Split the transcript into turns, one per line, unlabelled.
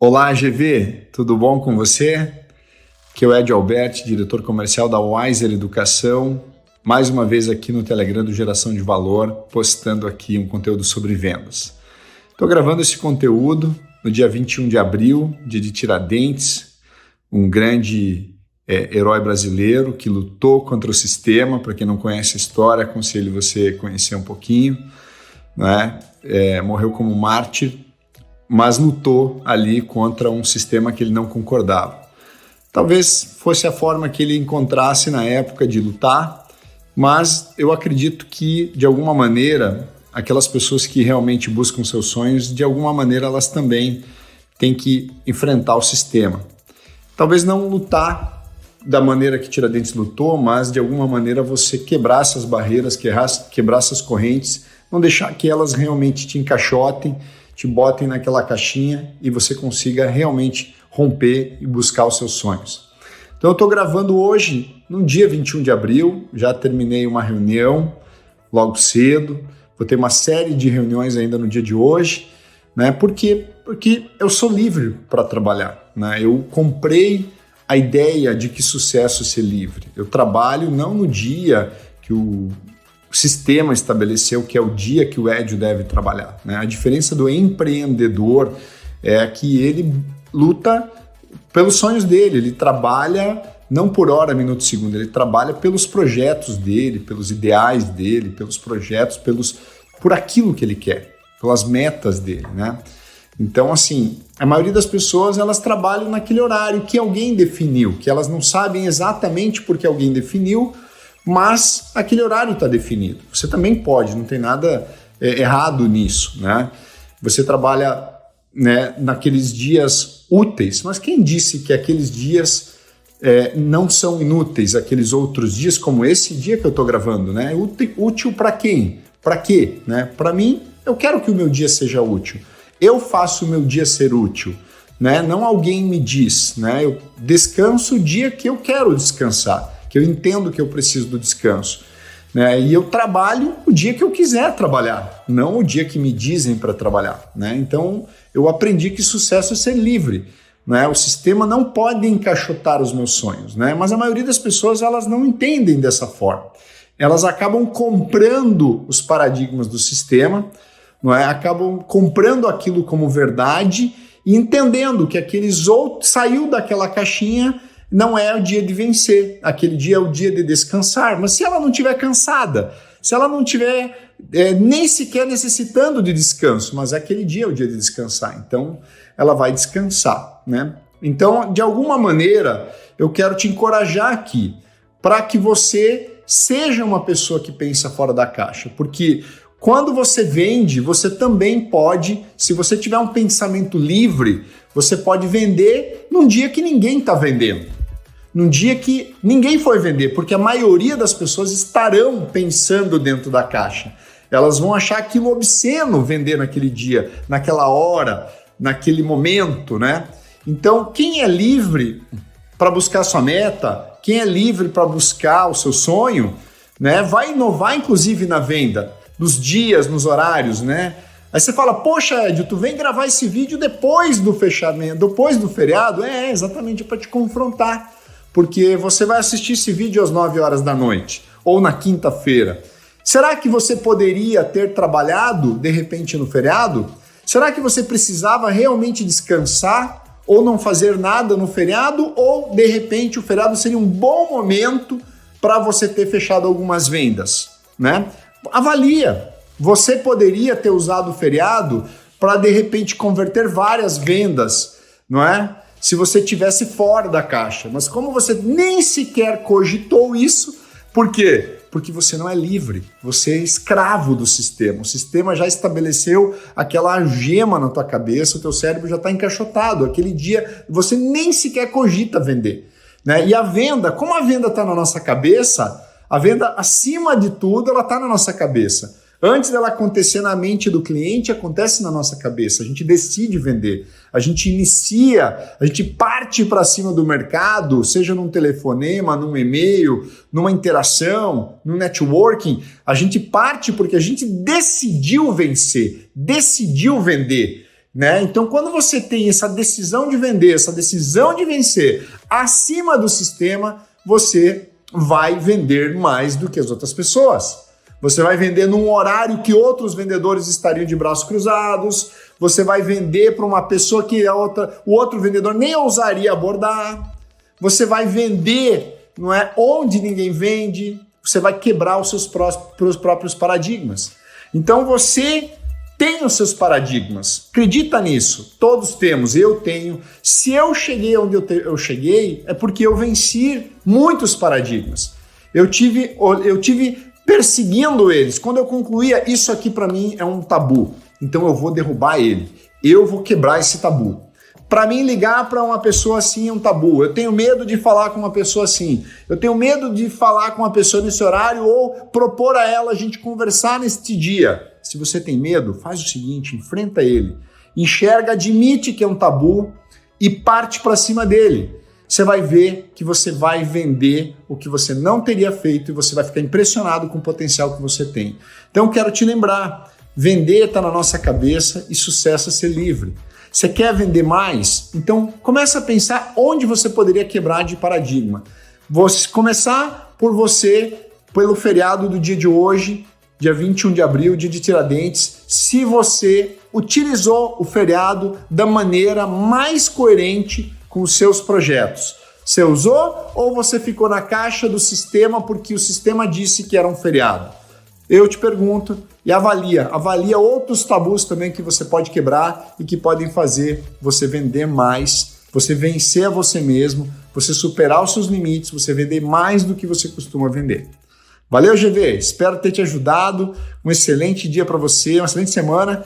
Olá, GV, tudo bom com você? Aqui é o Ed Alberti, diretor comercial da Wiser Educação, mais uma vez aqui no Telegram do Geração de Valor, postando aqui um conteúdo sobre vendas. Estou gravando esse conteúdo no dia 21 de abril, dia de Tiradentes, um grande herói brasileiro que lutou contra o sistema. Para quem não conhece a história, aconselho você conhecer um pouquinho, né? Morreu como mártir, mas lutou ali contra um sistema que ele não concordava. Talvez fosse a forma que ele encontrasse na época de lutar, mas eu acredito que, de alguma maneira, aquelas pessoas que realmente buscam seus sonhos, de alguma maneira elas também têm que enfrentar o sistema. Talvez não lutar da maneira que Tiradentes lutou, mas de alguma maneira você quebrar essas barreiras, quebrar essas correntes, não deixar que elas realmente te encaixotem, te botem naquela caixinha e você consiga realmente romper e buscar os seus sonhos. Então eu estou gravando hoje, no dia 21 de abril, já terminei uma reunião logo cedo, vou ter uma série de reuniões ainda no dia de hoje, né? Porque eu sou livre para trabalhar, né? Eu comprei a ideia de que sucesso é ser livre. Eu trabalho não no dia que o sistema estabeleceu, que é o dia que o Ed deve trabalhar, né? A diferença do empreendedor é que ele luta pelos sonhos dele, ele trabalha não por hora, minuto, segundo, ele trabalha pelos projetos dele, pelos ideais dele, pelos projetos, por aquilo que ele quer, pelas metas dele, né? Então, assim, a maioria das pessoas, elas trabalham naquele horário que alguém definiu, que elas não sabem exatamente porque alguém definiu, mas aquele horário está definido. Você também pode, não tem nada errado nisso, né? Você trabalha, né, naqueles dias úteis, mas quem disse que aqueles dias não são inúteis, aqueles outros dias, como esse dia que eu estou gravando, né? Útil para quem? Para quê? Né? Para mim, eu quero que o meu dia seja útil. Eu faço o meu dia ser útil, né? Não alguém me diz, né? Eu descanso o dia que eu quero descansar, que eu entendo que eu preciso do descanso, né? E eu trabalho o dia que eu quiser trabalhar, não o dia que me dizem para trabalhar, né? Então, eu aprendi que sucesso é ser livre, né? O sistema não pode encaixotar os meus sonhos, né? Mas a maioria das pessoas, elas não entendem dessa forma. Elas acabam comprando os paradigmas do sistema, não é? Acabam comprando aquilo como verdade e entendendo que aqueles outros saiu daquela caixinha. Não é o dia de vencer, aquele dia é o dia de descansar. Mas se ela não estiver cansada, se ela não estiver nem sequer necessitando de descanso, mas aquele dia é o dia de descansar, então ela vai descansar, né? Então, de alguma maneira, eu quero te encorajar aqui para que você seja uma pessoa que pensa fora da caixa, porque quando você vende, você também pode, se você tiver um pensamento livre, você pode vender num dia que ninguém está vendendo. Num dia que ninguém foi vender, porque a maioria das pessoas estarão pensando dentro da caixa. Elas vão achar aquilo obsceno vender naquele dia, naquela hora, naquele momento, né? Então, quem é livre para buscar sua meta, quem é livre para buscar o seu sonho, né, vai inovar inclusive na venda, nos dias, nos horários, né? Aí você fala, poxa, Ed, tu vem gravar esse vídeo depois do fechamento, depois do feriado? Exatamente para te confrontar. Porque você vai assistir esse vídeo às 9 horas da noite ou na quinta-feira. Será que você poderia ter trabalhado, de repente, no feriado? Será que você precisava realmente descansar ou não fazer nada no feriado? Ou, de repente, o feriado seria um bom momento para você ter fechado algumas vendas, né? Avalia. Você poderia ter usado o feriado para, de repente, converter várias vendas, não é? Se você tivesse fora da caixa. Mas como você nem sequer cogitou isso, por quê? Porque você não é livre, você é escravo do sistema. O sistema já estabeleceu aquela algema na tua cabeça, o teu cérebro já está encaixotado. Aquele dia você nem sequer cogita vender, né? E a venda, como a venda está na nossa cabeça, a venda, acima de tudo, ela está na nossa cabeça. Antes dela acontecer na mente do cliente, acontece na nossa cabeça. A gente decide vender, a gente inicia, a gente parte para cima do mercado, seja num telefonema, num e-mail, numa interação, num networking. A gente parte porque a gente decidiu vencer, decidiu vender. né? Então, quando você tem essa decisão de vender, essa decisão de vencer acima do sistema, você vai vender mais do que as outras pessoas. Você vai vender num horário que outros vendedores estariam de braços cruzados, você vai vender para uma pessoa que o outro vendedor nem ousaria abordar, você vai vender, não é, onde ninguém vende, você vai quebrar os seus próprios paradigmas. Então você tem os seus paradigmas, acredita nisso, todos temos, eu tenho. Se eu cheguei onde eu cheguei, é porque eu venci muitos paradigmas. Eu tive perseguindo eles. Quando eu concluía, isso aqui para mim é um tabu, então eu vou derrubar ele, eu vou quebrar esse tabu. Para mim, ligar para uma pessoa assim é um tabu. Eu tenho medo de falar com uma pessoa assim. Eu tenho medo de falar com uma pessoa nesse horário ou propor a ela a gente conversar neste dia. Se você tem medo, faz o seguinte, enfrenta ele. Enxerga, admite que é um tabu e parte para cima dele. Você vai ver que você vai vender o que você não teria feito e você vai ficar impressionado com o potencial que você tem. Então, quero te lembrar, vender está na nossa cabeça e sucesso é ser livre. Você quer vender mais? Então começa a pensar onde você poderia quebrar de paradigma. Começar pelo feriado do dia de hoje, dia 21 de abril, dia de Tiradentes, se você utilizou o feriado da maneira mais coerente com os seus projetos. Você usou ou você ficou na caixa do sistema porque o sistema disse que era um feriado? Eu te pergunto e avalia outros tabus também que você pode quebrar e que podem fazer você vender mais, você vencer a você mesmo, você superar os seus limites, você vender mais do que você costuma vender. Valeu, GV, espero ter te ajudado, um excelente dia para você, uma excelente semana,